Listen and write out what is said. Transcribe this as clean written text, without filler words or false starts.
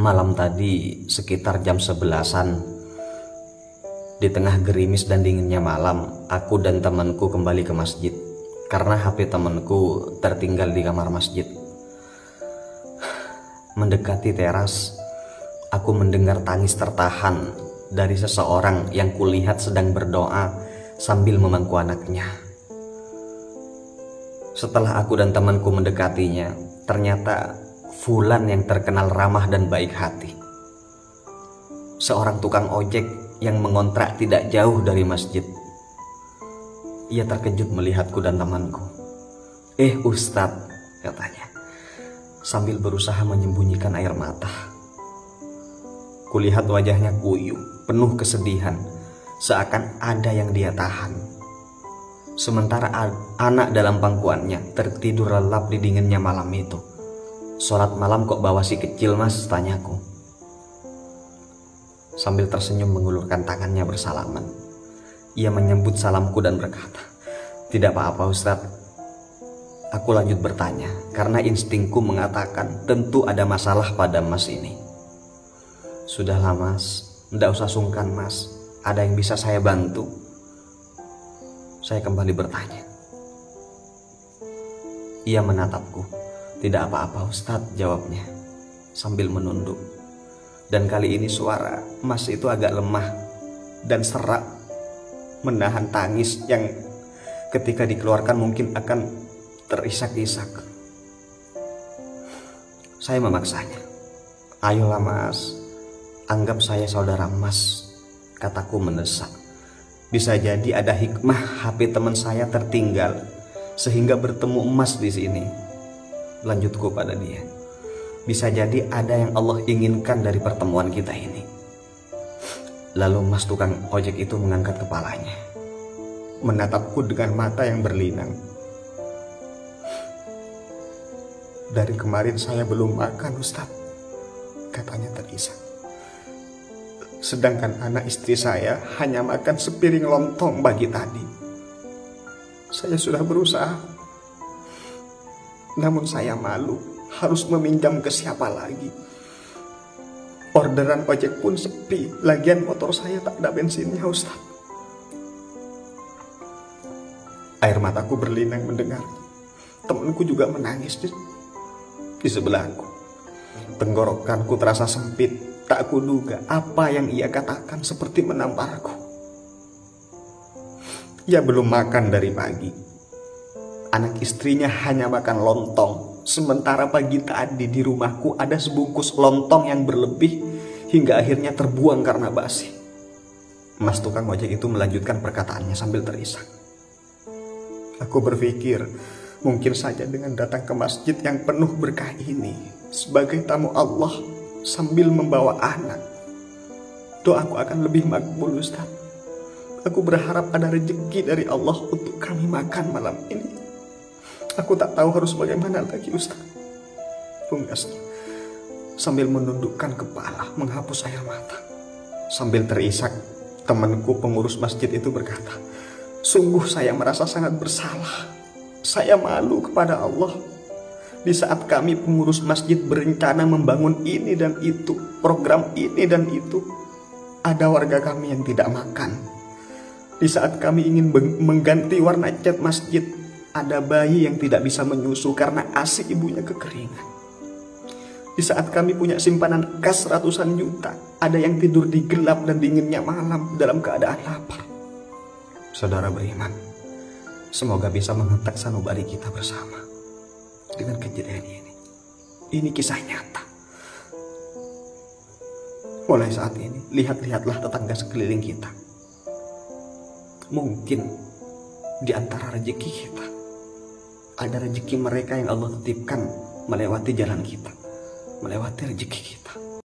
Malam tadi sekitar jam 11-an, di tengah gerimis dan dinginnya malam, aku dan temanku kembali ke masjid karena HP temanku tertinggal di kamar masjid. Mendekati teras, aku mendengar tangis tertahan dari seseorang yang kulihat sedang berdoa sambil memangku anaknya. Setelah aku dan temanku mendekatinya, ternyata Fulan yang terkenal ramah dan baik hati. Seorang tukang ojek yang mengontrak tidak jauh dari masjid. Ia terkejut melihatku dan temanku. Ustadz," katanya, sambil berusaha menyembunyikan air mata. Kulihat wajahnya kuyup, penuh kesedihan, seakan ada yang dia tahan. Sementara anak dalam pangkuannya tertidur lelap di dinginnya malam itu. "Sholat malam kok bawa si kecil, Mas?" tanyaku. Sambil tersenyum mengulurkan tangannya bersalaman, ia menyambut salamku dan berkata, "Tidak apa-apa, Ustadz." Aku lanjut bertanya, karena instingku mengatakan tentu ada masalah pada Mas ini. "Sudahlah Mas, tidak usah sungkan Mas. Ada yang bisa saya bantu?" Saya kembali bertanya. Ia menatapku. "Tidak apa-apa Ustadz," jawabnya sambil menunduk. Dan kali ini suara Mas itu agak lemah dan serak, menahan tangis yang ketika dikeluarkan mungkin akan terisak-isak. Saya memaksanya. "Ayolah Mas, anggap saya saudara Mas," kataku mendesak. "Bisa jadi ada hikmah HP teman saya tertinggal sehingga bertemu Mas di sini." Lanjutku pada dia. "Bisa jadi ada yang Allah inginkan dari pertemuan kita ini." Lalu Mas tukang ojek itu mengangkat kepalanya, menatapku dengan mata yang berlinang. "Dari kemarin saya belum makan Ustadz," katanya terisak. "Sedangkan anak istri saya hanya makan sepiring lontong pagi tadi. Saya sudah berusaha, namun saya malu harus meminjam ke siapa lagi. Orderan ojek pun sepi, lagian motor saya tak ada bensinnya Ustadz." Air mataku berlinang mendengar. Temanku juga menangis di sebelahku. Tenggorokanku terasa sempit, tak kuduga apa yang ia katakan seperti menamparku. Ia belum makan dari pagi. Anak istrinya hanya makan lontong, sementara pagi tadi di rumahku ada sebungkus lontong yang berlebih hingga akhirnya terbuang karena basi. Mas tukang ojek itu melanjutkan perkataannya sambil terisak. Aku berpikir, mungkin saja dengan datang ke masjid yang penuh berkah ini sebagai tamu Allah sambil membawa anak, doaku akan lebih makbul Ustaz. Aku berharap ada rezeki dari Allah untuk kami makan malam ini. Aku tak tahu harus bagaimana lagi Ustaz. Pungkasnya sambil menundukkan kepala menghapus air mata. Sambil terisak, temanku pengurus masjid itu berkata, "Sungguh saya merasa sangat bersalah. Saya malu kepada Allah. Di saat kami pengurus masjid berencana membangun ini dan itu, program ini dan itu, ada warga kami yang tidak makan. Di saat kami ingin mengganti warna cat masjid, ada bayi yang tidak bisa menyusu karena ASI ibunya kekeringan. Di saat kami punya simpanan kas ratusan juta, ada yang tidur di gelap dan dinginnya malam dalam keadaan lapar." Saudara beriman, semoga bisa menghentak sanubari kita bersama dengan kejadian ini. Ini kisah nyata. Mulai saat ini, lihatlah tetangga sekeliling kita. Mungkin di antara rezeki kita ada rezeki mereka yang Allah titipkan melewati jalan kita, melewati rezeki kita.